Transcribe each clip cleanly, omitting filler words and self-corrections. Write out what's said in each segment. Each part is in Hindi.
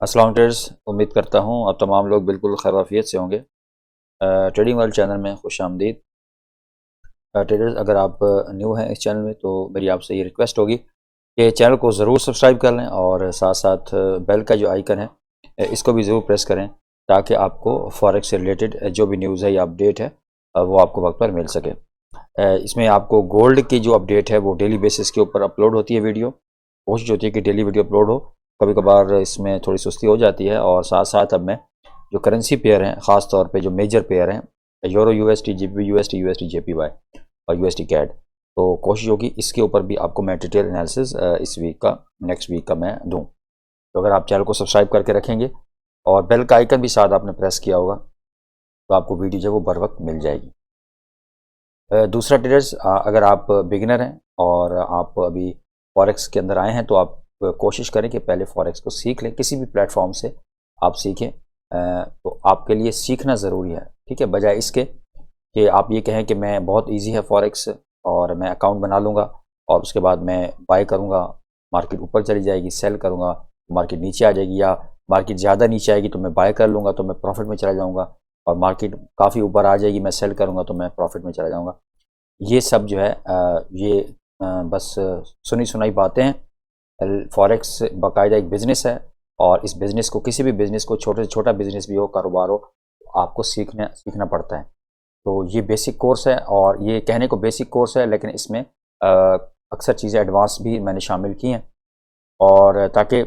अस्सलाम ट्रेडर्स, उम्मीद करता हूँ आप तमाम लोग बिल्कुल खैरियत से होंगे। ट्रेडिंग वर्ल्ड चैनल में खुश आमदीद। ट्रेडर्स, अगर आप न्यू हैं इस चैनल में तो मेरी आपसे ये रिक्वेस्ट होगी कि चैनल को ज़रूर सब्सक्राइब कर लें और साथ साथ बेल का जो आइकन है इसको भी ज़रूर प्रेस करें ताकि आपको फॉरेक्स से रिलेटेड जो भी न्यूज़ है या अपडेट है वो आपको वक्त पर मिल सके। इसमें आपको गोल्ड की जो अपडेट है वो डेली बेसिस के ऊपर अपलोड होती है वीडियो। कोशिश होती है कि डेली वीडियो अपलोड हो। कभी कभार इसमें थोड़ी सुस्ती हो जाती है और साथ साथ अब मैं जो करेंसी पेयर हैं, ख़ास तौर पे जो मेजर पेयर हैं, euro USD, GB USD, USD JPY और यूएसडी कैड, तो कोशिश होगी इसके ऊपर भी आपको मैं डिटेल एनालिसिस इस वीक का, नेक्स्ट वीक का मैं दूँ। तो अगर आप चैनल को सब्सक्राइब करके रखेंगे और बेल का आइकन भी साथ आपने प्रेस किया होगा तो आपको वीडियो जो है वो बर वक्त मिल जाएगी। दूसरा ट्रेडर्स, अगर आप बिगिनर हैं और आप अभी फॉरेक्स के अंदर आए हैं तो आप कोशिश करें कि पहले फॉरेक्स को सीख लें, किसी भी प्लेटफॉर्म से आप सीखें। तो आपके लिए सीखना ज़रूरी है, ठीक है, बजाय इसके कि आप ये कहें कि मैं बहुत इजी है फॉरेक्स और मैं अकाउंट बना लूँगा और उसके बाद मैं बाय करूँगा, मार्केट ऊपर चली जाएगी, सेल करूँगा, मार्केट नीचे आ जाएगी, या मार्केट ज़्यादा नीचे आएगी तो मैं बाय कर लूँगा तो मैं प्रॉफिट में चला जाऊँगा, और मार्केट काफ़ी ऊपर आ जाएगी, मैं सेल करूँगा तो मैं प्रॉफिट में चला जाऊँगा। ये सब जो है ये बस सुनी सुनाई बातें हैं। फॉरेक्स बाकायदा एक बिज़नेस है और इस बिज़नेस को, किसी भी बिज़नेस को, छोटे से छोटा बिज़नेस भी हो, कारोबार हो, आपको सीखना पड़ता है। तो ये बेसिक कोर्स है और ये कहने को बेसिक कोर्स है लेकिन इसमें अक्सर चीज़ें एडवांस भी मैंने शामिल की हैं, और ताकि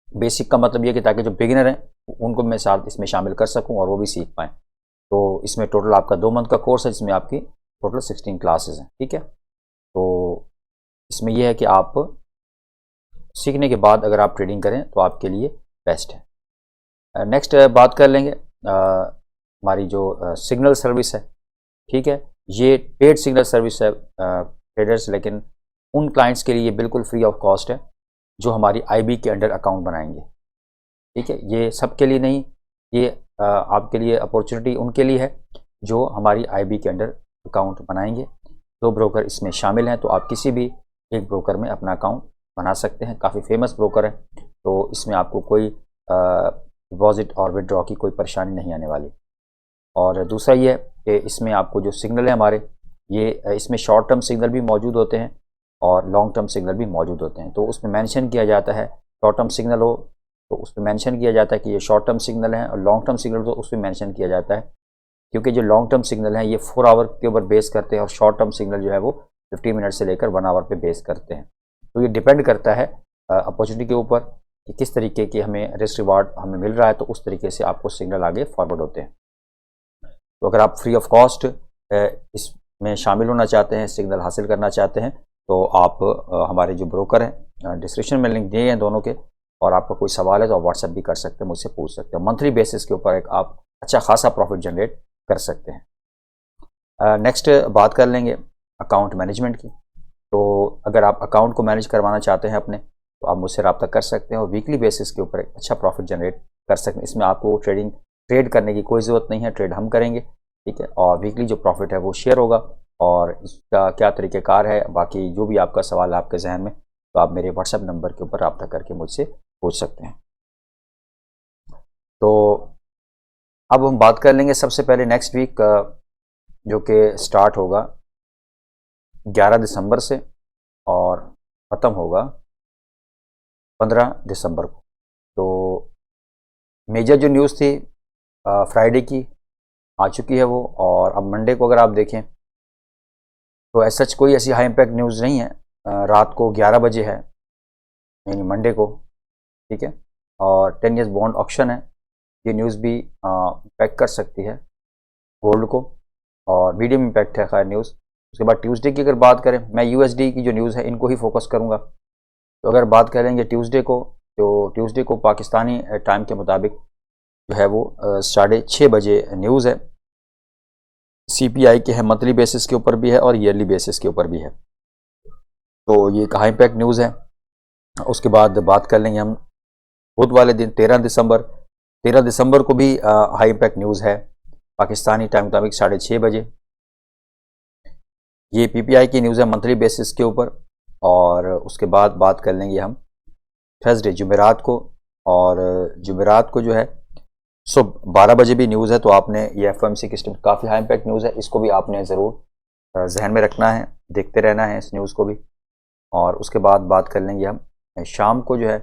बेसिक का मतलब ये कि ताकि जो बिगिनर हैं उनको मैं साथ इसमें शामिल कर सकूं और वो भी सीख पाएँ। तो इसमें टोटल आपका 2 मंथ का कोर्स है जिसमें आपकी टोटल 16 क्लासेस हैं, ठीक है। तो इसमें यह है कि आप सीखने के बाद अगर आप ट्रेडिंग करें तो आपके लिए बेस्ट है। नेक्स्ट बात कर लेंगे हमारी जो सिग्नल सर्विस है, ठीक है। ये पेड सिग्नल सर्विस है ट्रेडर्स, लेकिन उन क्लाइंट्स के लिए बिल्कुल फ्री ऑफ कॉस्ट है जो हमारी आईबी के अंडर अकाउंट बनाएंगे, ठीक है। ये सबके लिए नहीं, ये आपके लिए अपॉर्चुनिटी उनके लिए है जो हमारी आईबी के अंडर अकाउंट बनाएंगे। 2 ब्रोकर इसमें शामिल हैं, तो आप किसी भी एक ब्रोकर में अपना अकाउंट बना सकते हैं। काफ़ी फेमस ब्रोकर है, तो इसमें आपको कोई डिपॉजिट और विड्रॉ की कोई परेशानी नहीं आने वाली। और दूसरा ये है कि इसमें आपको जो सिग्नल है हमारे, ये इसमें शॉर्ट टर्म सिग्नल भी मौजूद होते हैं और लॉन्ग टर्म सिग्नल भी मौजूद होते हैं। तो उसमें मेंशन किया जाता है, शॉर्ट टर्म सिग्नल हो तो उसमें मेंशन किया जाता है कि ये शॉर्ट टर्म सिग्नल है, और लॉन्ग टर्म सिग्नल तो उसमें मेंशन किया जाता है, क्योंकि जो लॉन्ग टर्म सिग्नल हैं ये 4 आवर के ऊपर बेस करते हैं और शॉर्ट टर्म सिग्नल जो है वो 50 मिनट से लेकर 1 आवर पे बेस करते हैं। तो ये डिपेंड करता है अपॉर्चुनिटी के ऊपर कि किस तरीके की हमें रिस्क रिवार्ड हमें मिल रहा है, तो उस तरीके से आपको सिग्नल आगे फॉरवर्ड होते हैं। तो अगर आप फ्री ऑफ कॉस्ट इसमें शामिल होना चाहते हैं, सिग्नल हासिल करना चाहते हैं, तो आप हमारे जो ब्रोकर हैं, डिस्क्रिप्शन में लिंक दिए हैं दोनों के, और आपका कोई सवाल है तो आप व्हाट्सएप भी कर सकते हैं, मुझसे पूछ सकते हैं। मंथली बेसिस के ऊपर एक आप अच्छा खासा प्रॉफिट जनरेट कर सकते हैं। नेक्स्ट बात कर लेंगे अकाउंट मैनेजमेंट की। तो अगर आप अकाउंट को मैनेज करवाना चाहते हैं अपने, तो आप मुझसे रब्ता कर सकते हैं और वीकली बेसिस के ऊपर एक अच्छा प्रॉफिट जनरेट कर सकते हैं। इसमें आपको ट्रेड करने की कोई ज़रूरत नहीं है, ट्रेड हम करेंगे, ठीक है, और वीकली जो प्रॉफिट है वो शेयर होगा। और इसका क्या तरीक़ेकार है, बाकी जो भी आपका सवाल है आपके जहन में, तो आप मेरे व्हाट्सएप नंबर के ऊपर रब्ता करके मुझसे पूछ सकते हैं। तो अब हम बात कर लेंगे सबसे पहले नेक्स्ट वीक जो कि स्टार्ट होगा 11 दिसंबर से और ख़त्म होगा 15 दिसंबर को। तो मेजर जो न्यूज़ थी फ्राइडे की आ चुकी है वो, और अब मंडे को अगर आप देखें तो ऐसा कोई ऐसी हाई इम्पैक्ट न्यूज़ नहीं है। रात को 11 बजे है, यानी मंडे को, ठीक है। और 10 ईयर्स बॉन्ड ऑक्शन है, ये न्यूज़ भी इम्पैक्ट कर सकती है गोल्ड को, और मीडियम इम्पैक्ट है खैर न्यूज़। उसके बाद ट्यूसडे की अगर बात करें, मैं यूएसडी की जो न्यूज़ है इनको ही फोकस करूँगा। तो अगर बात करेंगे ट्यूसडे को, तो ट्यूसडे को पाकिस्तानी टाइम के मुताबिक जो है वो 6:30 बजे न्यूज़ है। सीपीआई के है, मंथली बेसिस के ऊपर भी है और ईयरली बेसिस के ऊपर भी है, तो ये एक हाई इम्पैक्ट न्यूज़ है। उसके बाद बात कर लेंगे हम बुध वाले दिन 13 दिसंबर को भी हाई इम्पैक्ट न्यूज़ है पाकिस्तानी टाइम मुताबिक 6:30 बजे। ये पीपीआई की न्यूज़ है मंथली बेसिस के ऊपर। और उसके बाद बात कर लेंगे हम थर्सडे जुमेरात को और जुमेरात को जो है सुबह 12 बजे भी न्यूज़ है, तो आपने ये एफओएमसी की स्टेटमेंट काफ़ी हाई इम्पैक्ट न्यूज़ है, इसको भी आपने ज़रूर जहन में रखना है, देखते रहना है इस न्यूज़ को भी। और उसके बाद बात कर लेंगे हम शाम को जो है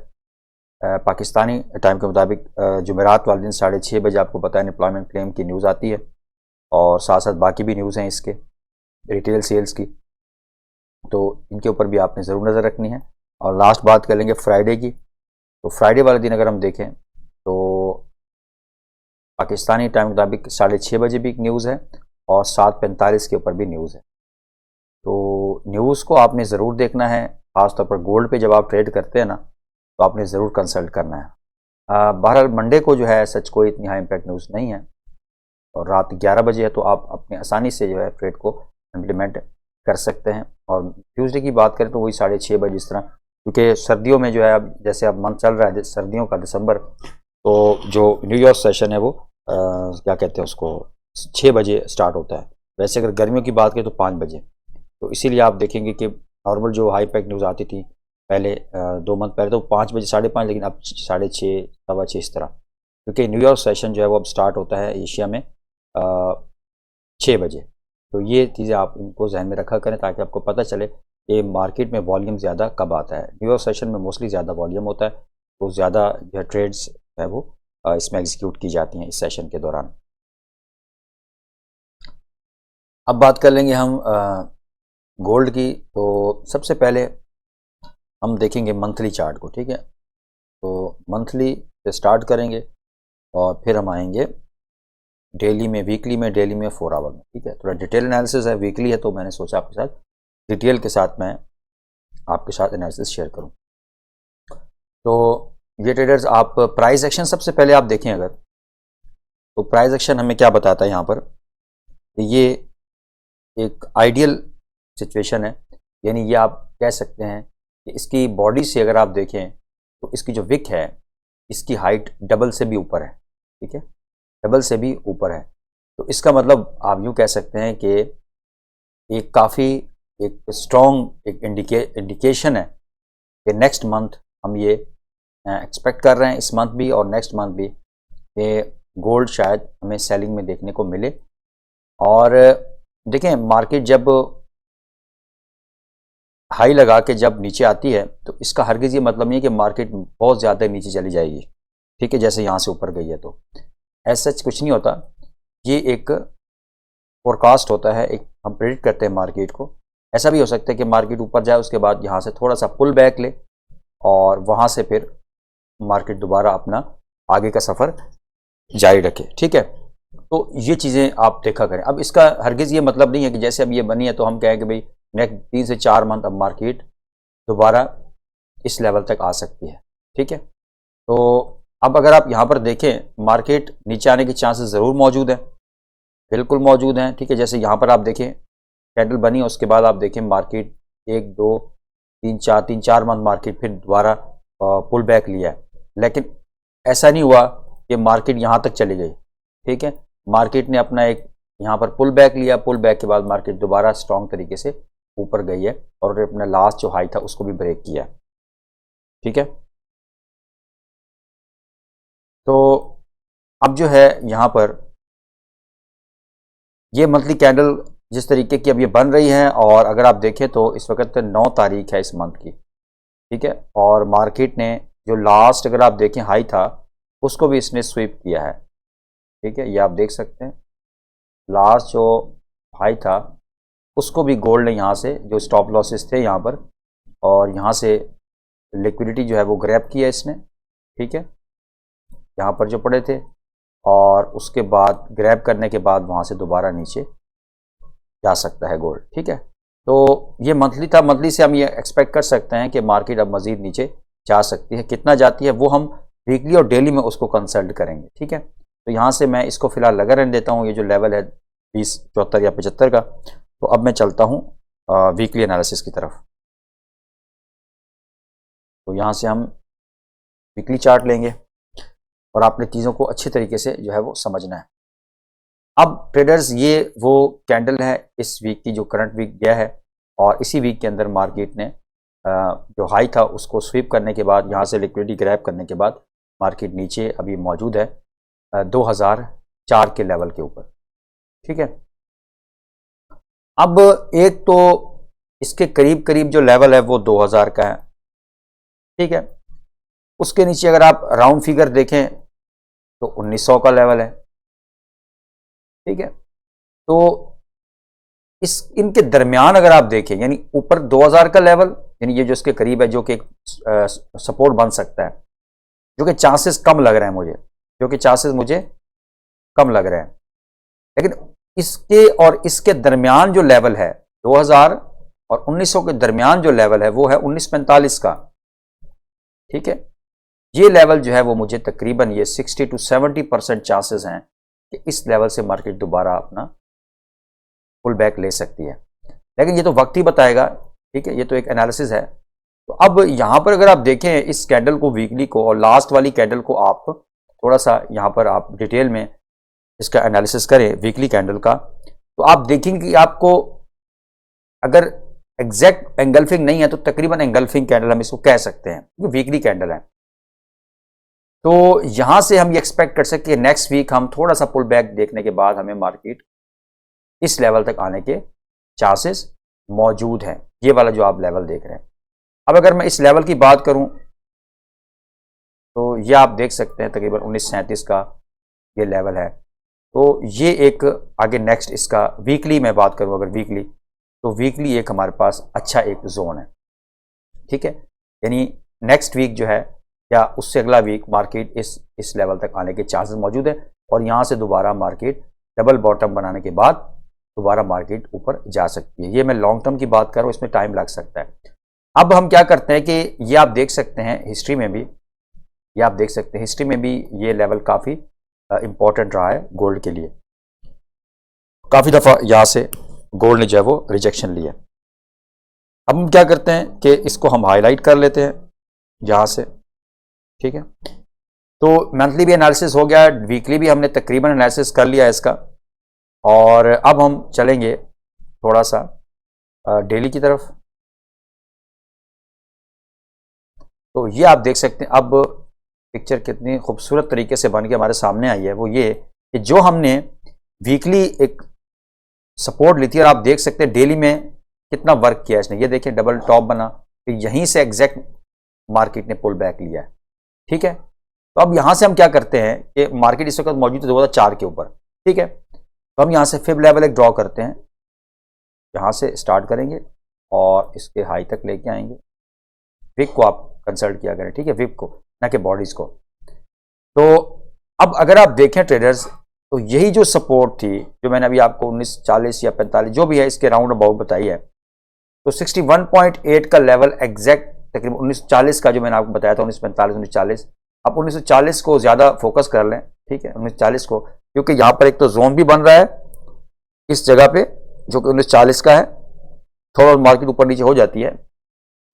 पाकिस्तानी टाइम के मुताबिक जुमेरात वाले दिन 6:30 बजे आपको पता है अनएम्प्लॉयमेंट क्लेम की न्यूज़ आती है, और साथ साथ बाकी भी न्यूज़ हैं इसके रिटेल सेल्स की, तो इनके ऊपर भी आपने ज़रूर नज़र रखनी है। और लास्ट बात कर लेंगे फ्राइडे की। तो फ्राइडे वाले दिन अगर हम देखें तो पाकिस्तानी टाइम के मुताबिक 6:30 बजे भी एक न्यूज़ है और 7:45 के ऊपर भी न्यूज़ है। तो न्यूज़ को आपने ज़रूर देखना है, ख़ासतौर पर गोल्ड पे जब आप ट्रेड करते हैं ना, तो आपने ज़रूर कंसल्ट करना है। बहरहाल मंडे को जो है सच कोई इतनी हाई इम्पैक्ट न्यूज़ नहीं है, और रात 11 बजे है, तो आप अपनी आसानी से जो है ट्रेड को इम्प्लीमेंट कर सकते हैं। और ट्यूसडे की बात करें तो वही 6:30 बजे इस तरह, क्योंकि सर्दियों में जो है अब जैसे अब मंथ चल रहा है सर्दियों का दिसंबर, तो जो न्यूयॉर्क सेशन है वो क्या कहते हैं उसको 6 बजे स्टार्ट होता है। वैसे अगर गर्मियों की बात करें तो 5 बजे। तो इसीलिए आप देखेंगे कि नॉर्मल जो हाई पैक न्यूज़ आती थी पहले 2 मंथ पहले तो 5 बजे 5:30, लेकिन अब 6:30 6:15 इस तरह, क्योंकि न्यूयॉर्क सेशन जो है वो अब स्टार्ट होता है एशिया में 6 बजे। तो ये चीज़ें आप इनको जहन में रखा करें ताकि आपको पता चले कि मार्केट में वॉल्यूम ज़्यादा कब आता है। न्यूयॉर्क सेशन में मोस्टली ज़्यादा वॉल्यूम होता है, तो ज़्यादा जो है ट्रेड्स है वो इसमें एग्जीक्यूट की जाती हैं इस सेशन के दौरान। अब बात कर लेंगे हम गोल्ड की। तो सबसे पहले हम देखेंगे मंथली चार्ट को, ठीक है। तो मंथली से स्टार्ट करेंगे और फिर हम आएंगे डेली में, वीकली में, डेली में, 4 आवर में, ठीक है। थोड़ा डिटेल एनालिसिस है, वीकली है तो मैंने सोचा आपके साथ डिटेल के साथ मैं आपके साथ एनालिसिस शेयर करूं। तो ये ट्रेडर्स आप प्राइस एक्शन सबसे पहले आप देखें अगर, तो प्राइस एक्शन हमें क्या बताता है यहाँ पर, ये एक आइडियल सिचुएशन है, यानी ये आप कह सकते हैं कि इसकी बॉडी से अगर आप देखें तो इसकी जो विक है इसकी हाइट डबल से भी ऊपर है, ठीक है, डबल से भी ऊपर है। तो इसका मतलब आप यूँ कह सकते हैं कि एक काफ़ी एक स्ट्रॉन्ग एक इंडिकेशन है कि नेक्स्ट मंथ हम ये एक्सपेक्ट कर रहे हैं, इस मंथ भी और नेक्स्ट मंथ भी, कि गोल्ड शायद हमें सेलिंग में देखने को मिले। और देखें मार्केट जब हाई लगा के जब नीचे आती है तो इसका हरगिज़ ये मतलब नहीं है कि मार्केट बहुत ज़्यादा नीचे चली जाएगी, ठीक है, जैसे यहाँ से ऊपर गई है। तो ऐसा कुछ नहीं होता, ये एक फोरकास्ट होता है, एक हम प्रेडिक्ट करते हैं मार्केट को। ऐसा भी हो सकता है कि मार्केट ऊपर जाए, उसके बाद यहाँ से थोड़ा सा पुल बैक ले और वहाँ से फिर मार्केट दोबारा अपना आगे का सफ़र जारी रखे, ठीक है। तो ये चीज़ें आप देखा करें। अब इसका हरगिज़ ये मतलब नहीं है कि जैसे अब ये बनी है तो हम कहें कि भाई नेक्स्ट 3 से 4 मंथ अब मार्केट दोबारा इस लेवल तक आ सकती है, ठीक है। तो अब अगर आप यहाँ पर देखें मार्केट नीचे आने के चांसेस ज़रूर मौजूद हैं, बिल्कुल मौजूद हैं, ठीक है। जैसे यहाँ पर आप देखें कैंडल बनी और उसके बाद आप देखें मार्केट 1 2 3 4 मंथ मार्केट फिर दोबारा पुल बैक लिया है, लेकिन ऐसा नहीं हुआ कि मार्केट यहाँ तक चली गई, ठीक है। मार्केट ने अपना एक यहाँ पर पुल बैक लिया, पुल बैक के बाद मार्केट दोबारा स्ट्रॉन्ग तरीके से ऊपर गई है और अपना लास्ट जो हाई था उसको भी ब्रेक किया, ठीक है। तो अब जो है यहाँ पर ये मंथली कैंडल जिस तरीके की अब ये बन रही है, और अगर आप देखें तो इस वक्त 9 तारीख है इस मंथ की, ठीक है, और मार्केट ने जो लास्ट अगर आप देखें हाई था उसको भी इसने स्वीप किया है, ठीक है। ये आप देख सकते हैं लास्ट जो हाई था उसको भी गोल्ड ने यहाँ से जो स्टॉप लॉसेस थे यहाँ पर, और यहाँ से लिक्विडिटी जो है वो ग्रैब किया इसने, ठीक है, यहाँ पर जो पड़े थे, और उसके बाद ग्रैब करने के बाद वहाँ से दोबारा नीचे जा सकता है गोल्ड, ठीक है। तो ये मंथली था, मंथली से हम ये एक्सपेक्ट कर सकते हैं कि मार्केट अब मज़ीद नीचे जा सकती है, कितना जाती है वो हम वीकली और डेली में उसको कंसल्ट करेंगे, ठीक है। तो यहाँ से मैं इसको फिलहाल लगा रहने देता हूँ, ये जो लेवल है 20 74 या 75 का। तो अब मैं चलता हूँ वीकली एनालिसिस की तरफ। तो यहाँ से हम वीकली चार्ट लेंगे और आपने चीज़ों को अच्छे तरीके से जो है वो समझना है। अब ट्रेडर्स ये वो कैंडल है इस वीक की जो करंट वीक गया है, और इसी वीक के अंदर मार्केट ने जो हाई था उसको स्वीप करने के बाद यहाँ से लिक्विडिटी ग्रैब करने के बाद मार्केट नीचे अभी मौजूद है 2004 के लेवल के ऊपर। ठीक है, अब एक तो इसके करीब करीब जो लेवल है वो 2000 का है। ठीक है, उसके नीचे अगर आप राउंड फिगर देखें तो 1900 का लेवल है। ठीक है, तो इनके दरमियान अगर आप देखें, यानी ऊपर 2000 का लेवल, यानी ये जो इसके करीब है, जो कि सपोर्ट बन सकता है, जो कि चांसेस कम लग रहे हैं मुझे, कम लग रहे हैं। लेकिन इसके और इसके दरमियान जो लेवल है 2000 और 1900 के दरमियान जो लेवल है वो है 1945 का। ठीक है, ये लेवल जो है वो मुझे तकरीबन ये 60 to 70% चांसेस हैं कि इस लेवल से मार्केट दोबारा अपना पुल बैक ले सकती है, लेकिन ये तो वक्त ही बताएगा। ठीक है, ये तो एक एनालिसिस है। तो अब यहां पर अगर आप देखें इस कैंडल को, वीकली को, और लास्ट वाली कैंडल को आप थोड़ा सा यहां पर आप डिटेल में इसका एनालिसिस करें वीकली कैंडल का, तो आप देखेंगे कि आपको अगर एग्जैक्ट एंगल्फिंग नहीं है तो तकरीबन एंगल्फिंग कैंडल हम इसको कह सकते हैं, क्योंकि वीकली कैंडल है। तो यहां से हम ये एक्सपेक्ट कर सकते हैं नेक्स्ट वीक हम थोड़ा सा पुल बैक देखने के बाद हमें मार्केट इस लेवल तक आने के चांसेस मौजूद हैं, ये वाला जो आप लेवल देख रहे हैं। अब अगर मैं इस लेवल की बात करूं तो ये आप देख सकते हैं तकरीबन 1937 का ये लेवल है। तो ये एक आगे नेक्स्ट इसका वीकली में बात करूं, अगर वीकली, तो वीकली एक हमारे पास अच्छा एक जोन है। ठीक है, यानी नेक्स्ट वीक जो है या उससे अगला वीक मार्केट इस लेवल तक आने के चांसेस मौजूद है, और यहां से दोबारा मार्केट डबल बॉटम बनाने के बाद दोबारा मार्केट ऊपर जा सकती है। ये मैं लॉन्ग टर्म की बात कर रहा हूं, इसमें टाइम लग सकता है। अब हम क्या करते हैं कि ये आप देख सकते हैं हिस्ट्री में भी, ये लेवल काफी इंपॉर्टेंट रहा है गोल्ड के लिए। काफी दफा यहां से गोल्ड ने जो है वो रिजेक्शन लिया। अब हम क्या करते हैं कि इसको हम हाईलाइट कर लेते हैं यहां से। ठीक है, तो मंथली भी एनालिसिस हो गया, वीकली भी हमने तकरीबन एनालिसिस कर लिया इसका, और अब हम चलेंगे थोड़ा सा डेली की तरफ। तो ये आप देख सकते हैं अब पिक्चर कितनी खूबसूरत तरीके से बन के हमारे सामने आई है। वो ये कि जो हमने वीकली एक सपोर्ट ली थी, और आप देख सकते हैं डेली में कितना वर्क किया इसने। ये देखिए डबल टॉप बना, फिर यहीं से एग्जैक्ट मार्केट ने पुल बैक लिया है। ठीक है, तो अब यहां से हम क्या करते हैं कि मार्केट इस वक्त मौजूद है 2004 के ऊपर। ठीक है, तो हम यहां से फिब लेवल एक ड्रॉ करते हैं, यहां से स्टार्ट करेंगे और इसके हाई तक लेके आएंगे। विक को आप कंसल्ट किया करें, ठीक है, विक को, ना कि बॉडीज को। तो अब अगर आप देखें ट्रेडर्स, तो यही जो सपोर्ट थी जो मैंने अभी आपको 1940 या 45 जो भी है इसके राउंड अबाउट बताई है, तो 61.8 का लेवल एग्जैक्ट तकरीबन 1940 का जो मैंने आपको बताया था 1945 1940। आप 1940 को ज्यादा फोकस कर लें। ठीक है, 1940 को, क्योंकि यहां पर एक तो जोन भी बन रहा है इस जगह पे जो कि 1940 का है, थोड़ा मार्केट ऊपर नीचे हो जाती है,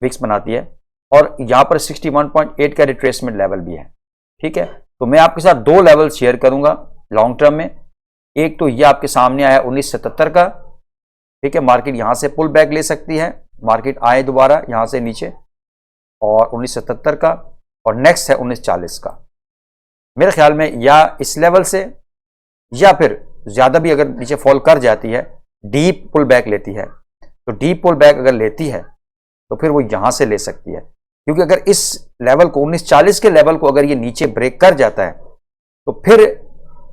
विक्स बनाती है, और यहां पर 61.8 का रिट्रेसमेंट लेवल भी है। ठीक है, तो मैं आपके साथ दो लेवल शेयर करूंगा लॉन्ग टर्म में। एक तो ये आपके सामने आया 1977 का। ठीक है, मार्केट यहां से पुल बैक ले सकती है, मार्केट आए दोबारा यहां से नीचे, और 1977 का, और नेक्स्ट है 1940 का। मेरे ख्याल में या इस लेवल से, या फिर ज्यादा भी अगर नीचे फॉल कर जाती है, डीप पुल बैक लेती है, तो डीप पुल बैक अगर लेती है तो फिर वो यहां से ले सकती है। क्योंकि अगर इस लेवल को 1940 के लेवल को अगर ये नीचे ब्रेक कर जाता है तो फिर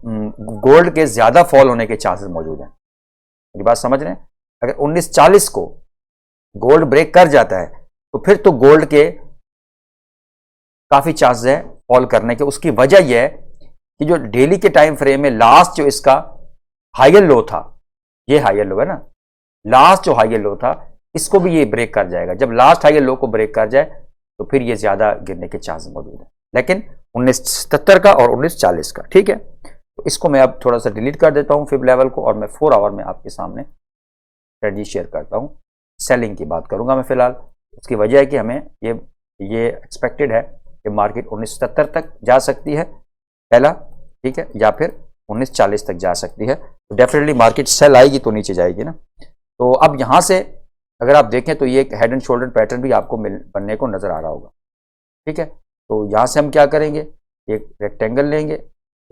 गोल्ड के ज्यादा फॉल होने के चांसेस मौजूद हैं। मेरी बात समझ रहे हैं? अगर 1940 को गोल्ड ब्रेक कर जाता है तो फिर तो गोल्ड के काफी चांसेस है फॉल करने के। उसकी वजह यह है कि जो डेली के टाइम फ्रेम में लास्ट जो इसका हायर लो था, ये हायर लो है ना, लास्ट जो हायर लो था इसको भी ये ब्रेक कर जाएगा। जब लास्ट हायर लो को ब्रेक कर जाए तो फिर ये ज्यादा गिरने के चांसेस मौजूद है। लेकिन 1977 का और 1940 का, ठीक है, तो इसको मैं अब थोड़ा सा डिलीट कर देता हूं फिब लेवल को, और मैं 4 आवर में आपके सामने स्ट्रेटजी शेयर करता हूं। सेलिंग की बात करूंगा मैं फिलहाल। उसकी वजह है कि हमें ये एक्सपेक्टेड है कि मार्केट 1970 तक जा सकती है पहला, ठीक है, या फिर 1940 तक जा सकती है। तो डेफिनेटली मार्केट सेल आएगी तो नीचे जाएगी ना। तो अब यहां से अगर आप देखें तो ये एक हेड एंड शोल्डर पैटर्न भी आपको बनने को नजर आ रहा होगा। ठीक है, तो यहां से हम क्या करेंगे, एक रेक्टेंगल लेंगे,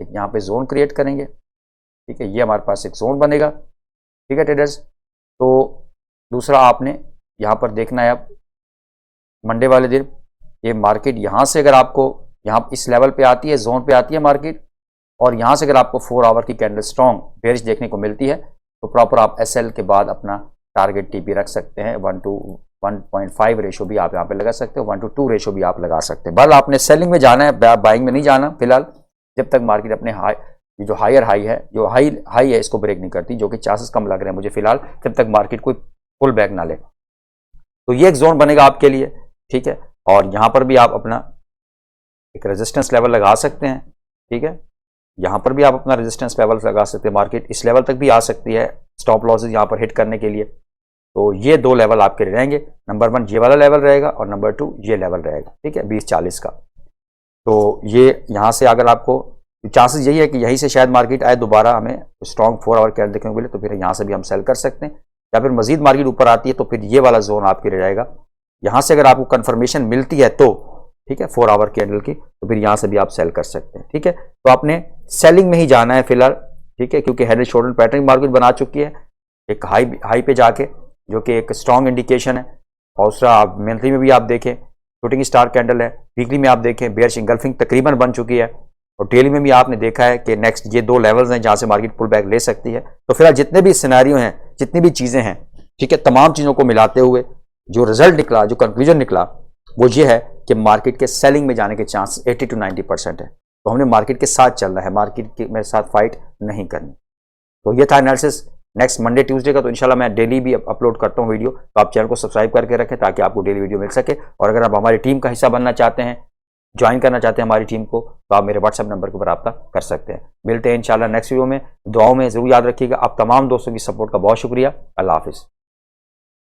एक यहाँ पे जोन क्रिएट करेंगे, ठीक है, ये हमारे पास एक जोन बनेगा, ठीक है ट्रेडर्स। तो दूसरा आपने यहाँ पर देखना है अब मंडे वाले दिन ये मार्केट यहाँ से अगर आपको यहाँ इस लेवल पे आती है, जोन पे आती है मार्केट, और यहाँ से अगर आपको 4 आवर की कैंडल स्ट्रॉन्ग बेरिश देखने को मिलती है तो प्रॉपर आप एसएल के बाद अपना टारगेट टीपी रख सकते हैं। 1:1.5 रेशो भी आप यहाँ पे लगा सकते हो, 1:2 रेशो भी आप लगा सकते हैं। बल आपने सेलिंग में जाना है, बाइंग में नहीं जाना फिलहाल, जब तक मार्केट अपने हाई, जो हायर हाई है, जो हाई है इसको ब्रेक नहीं करती, जो कि चांसेस कम लग रहे हैं मुझे फिलहाल, जब तक मार्केट कोई पुल बैक ना ले। तो ये एक जोन बनेगा आपके लिए, ठीक है। और यहाँ पर भी आप अपना एक रेजिस्टेंस लेवल लगा सकते हैं, ठीक है, यहाँ पर भी आप अपना रेजिस्टेंस लेवल लगा सकते हैं। मार्केट इस लेवल तक भी आ सकती है स्टॉप लॉसेज यहाँ पर हिट करने के लिए। तो ये 2 लेवल आपके रहेंगे, नंबर 1 ये वाला लेवल रहेगा और नंबर 2 ये लेवल रहेगा, ठीक है, 20-40 का। तो ये यहाँ से अगर आपको चांसेस यही है कि यहीं से शायद मार्केट आए दोबारा, हमें स्ट्रॉन्ग 4 आवर कैंडल देखने को मिले, तो फिर यहाँ से भी हम सेल कर सकते हैं। या फिर मजीद मार्केट ऊपर आती है तो फिर ये वाला जोन आपके रहेगा, यहाँ से अगर आपको कंफर्मेशन मिलती है तो, ठीक है, 4 आवर कैंडल की, तो फिर यहाँ से भी आप सेल कर सकते हैं, ठीक है। तो आपने सेलिंग में ही जाना है फिलहाल, ठीक है, क्योंकि head and shoulder pattern market बना चुकी है एक हाई पे जाके, जो कि एक स्ट्रॉन्ग इंडिकेशन है। और दूसरा आप मंथली में भी आप देखें शूटिंग स्टार कैंडल है, वीकली में आप देखें बेयरिश इंगल्फिंग तकरीबन बन चुकी है, और डेली में भी आपने देखा है कि नेक्स्ट ये 2 लेवल्स हैं जहाँ से मार्केट पुल बैक ले सकती है। तो फिलहाल जितने भी सिनेरियो हैं, जितनी भी चीज़ें हैं, ठीक है, तमाम चीज़ों को मिलाते हुए जो रिजल्ट निकला, जो कंक्लूजन निकला, वो ये है कि मार्केट के सेलिंग में जाने के चांस 80 to 90% है। तो हमने मार्केट के साथ चलना है, मार्केट के मेरे साथ फाइट नहीं करनी। तो ये था एनालिसिस नेक्स्ट मंडे ट्यूसडे का। तो इंशाल्लाह मैं डेली भी अपलोड करता हूँ वीडियो, तो आप चैनल को सब्सक्राइब करके रखें ताकि आपको डेली वीडियो मिल सके। और अगर आप हमारी टीम का हिस्सा बनना चाहते हैं, ज्वाइन करना चाहते हैं हमारी टीम को, तो आप मेरे व्हाट्सएप नंबर के ऊपर रब्ता कर सकते हैं। मिलते हैं इंशाल्लाह नेक्स्ट वीडियो में। दुआओं में जरूर याद रखिएगा। आप तमाम दोस्तों की सपोर्ट का बहुत शुक्रिया। अल्लाह हाफिज़।